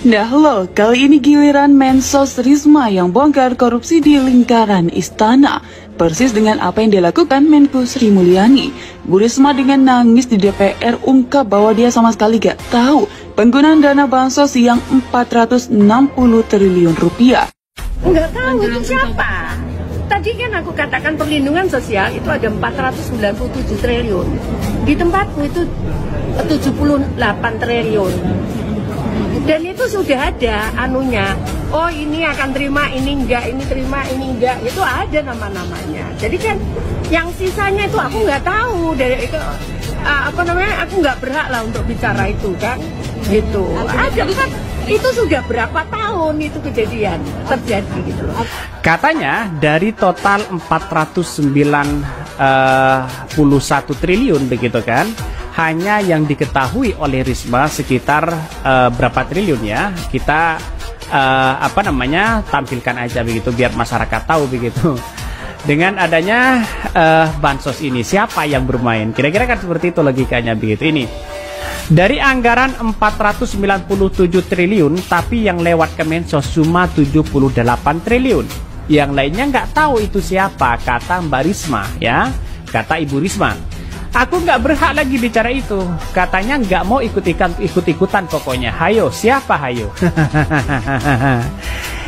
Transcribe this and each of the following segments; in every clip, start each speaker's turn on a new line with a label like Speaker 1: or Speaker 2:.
Speaker 1: Nah lo, kali ini giliran Mensos Risma yang bongkar korupsi di lingkaran istana. Persis dengan apa yang dilakukan Menku Sri Mulyani. Bu Risma dengan nangis di DPR ungkap bahwa dia sama sekali gak tahu penggunaan dana bansos yang 460 triliun rupiah.
Speaker 2: Nggak tahu itu siapa. Tadi kan aku katakan perlindungan sosial itu ada 497 triliun. Di tempatku itu 78 triliun. Dan itu sudah ada anunya. Oh ini akan terima, ini enggak, ini terima, ini enggak. Itu ada nama-namanya. Jadi kan yang sisanya itu aku nggak tahu. Dari itu aku nggak berhak lah untuk bicara itu kan. Gitu. Ada kan. Itu sudah berapa tahun itu kejadian terjadi gitu loh.
Speaker 3: Katanya dari total 491 triliun begitu kan, hanya yang diketahui oleh Risma sekitar berapa triliun ya. Kita tampilkan aja begitu biar masyarakat tahu begitu. Dengan adanya bansos ini siapa yang bermain? Kira-kira kan seperti itu logikanya begitu ini. Dari anggaran 497 triliun, tapi yang lewat Kemensos cuma 78 triliun. Yang lainnya nggak tahu itu siapa, kata Mbak Risma, ya, kata Ibu Risma. Aku nggak berhak lagi bicara itu, katanya nggak mau ikut-ikutan pokoknya. Hayo, siapa hayo?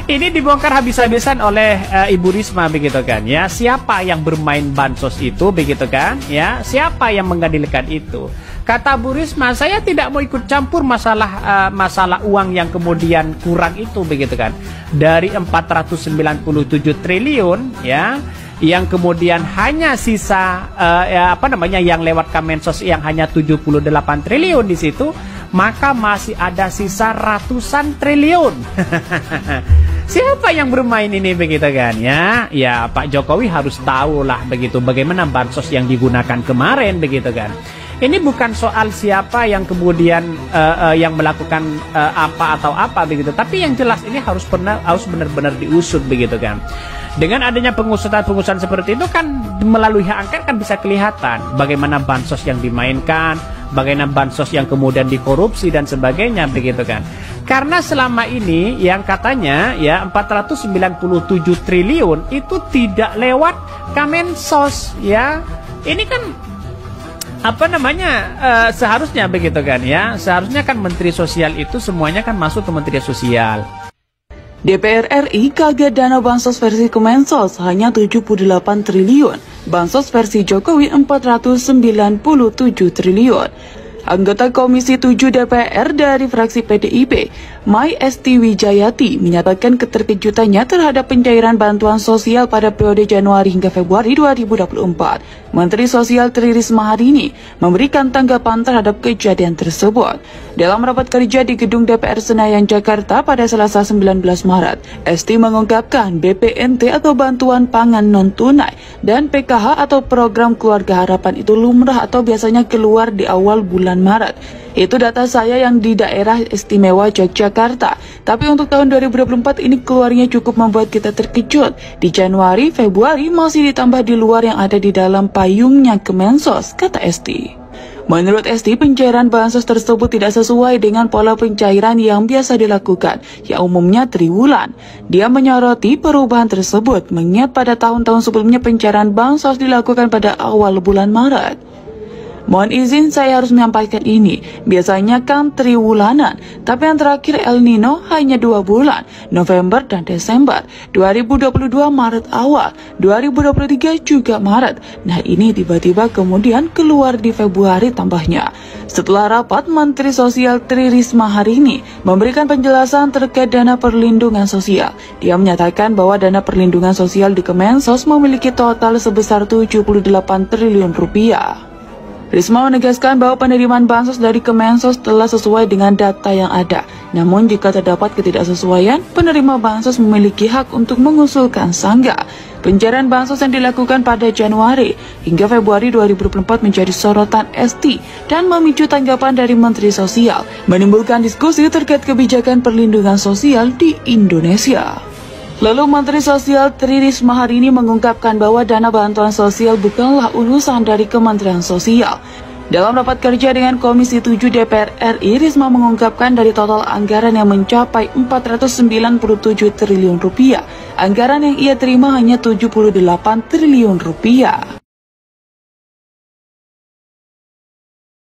Speaker 3: Ini dibongkar habis-habisan oleh Ibu Risma begitu kan, ya. Siapa yang bermain bansos itu begitu kan, ya. Siapa yang mengadilkan itu? Kata Bu Risma, saya tidak mau ikut campur masalah uang yang kemudian kurang itu begitu kan. Dari 497 triliun ya, yang kemudian hanya sisa yang lewat Kemensos yang hanya 78 triliun di situ, maka masih ada sisa ratusan triliun. Siapa yang bermain ini begitu kan ya? Ya Pak Jokowi harus tahu lah begitu bagaimana bansos yang digunakan kemarin begitu kan. Ini bukan soal siapa yang kemudian yang melakukan apa atau apa begitu, tapi yang jelas ini harus benar-benar diusut begitu kan. Dengan adanya pengusutan seperti itu kan melalui hak angket kan bisa kelihatan bagaimana bansos yang dimainkan, bagaimana bansos yang kemudian dikorupsi dan sebagainya begitu kan. Karena selama ini yang katanya ya 497 triliun itu tidak lewat Kemensos ya. Ini kan seharusnya begitu kan ya. Seharusnya kan Menteri Sosial itu semuanya kan masuk ke Menteri Sosial.
Speaker 1: DPR RI kaget dana bansos versi Kemensos hanya 78 triliun, bansos versi Jokowi 497 triliun. Anggota Komisi 7 DPR dari fraksi PDIP, Mai Esti Wijayati, menyatakan keterkejutannya terhadap pencairan bantuan sosial pada periode Januari hingga Februari 2024. Menteri Sosial Tri Risma hari ini memberikan tanggapan terhadap kejadian tersebut. Dalam rapat kerja di gedung DPR Senayan, Jakarta pada Selasa 19 Maret, Esti mengungkapkan BPNT atau Bantuan Pangan Non-Tunai dan PKH atau Program Keluarga Harapan itu lumrah atau biasanya keluar di awal bulan Maret. Itu data saya yang di daerah istimewa Yogyakarta. Tapi untuk tahun 2024 ini keluarnya cukup membuat kita terkejut. Di Januari, Februari masih ditambah di luar yang ada di dalam payungnya Kemensos, kata Esti. Menurut Esti, pencairan bansos tersebut tidak sesuai dengan pola pencairan yang biasa dilakukan, yang umumnya triwulan. Dia menyoroti perubahan tersebut, mengingat pada tahun-tahun sebelumnya pencairan bansos dilakukan pada awal bulan Maret. Mohon izin saya harus menyampaikan ini, biasanya kan triwulanan, tapi yang terakhir El Nino hanya 2 bulan, November dan Desember, 2022 Maret awal, 2023 juga Maret, nah ini tiba-tiba kemudian keluar di Februari tambahnya. Setelah rapat, Menteri Sosial Tri Risma hari ini memberikan penjelasan terkait dana perlindungan sosial. Dia menyatakan bahwa dana perlindungan sosial di Kemensos memiliki total sebesar 78 triliun rupiah. Risma menegaskan bahwa penerimaan bansos dari Kemensos telah sesuai dengan data yang ada. Namun jika terdapat ketidaksesuaian, penerima bansos memiliki hak untuk mengusulkan sanggah. Pencairan bansos yang dilakukan pada Januari hingga Februari 2024 menjadi sorotan Esti dan memicu tanggapan dari Menteri Sosial, menimbulkan diskusi terkait kebijakan perlindungan sosial di Indonesia. Lalu Menteri Sosial Tri Risma hari ini mengungkapkan bahwa dana bantuan sosial bukanlah urusan dari Kementerian Sosial. Dalam rapat kerja dengan Komisi 7 DPR RI, Risma mengungkapkan dari total anggaran yang mencapai 497 triliun rupiah, anggaran yang ia terima hanya 78 triliun rupiah.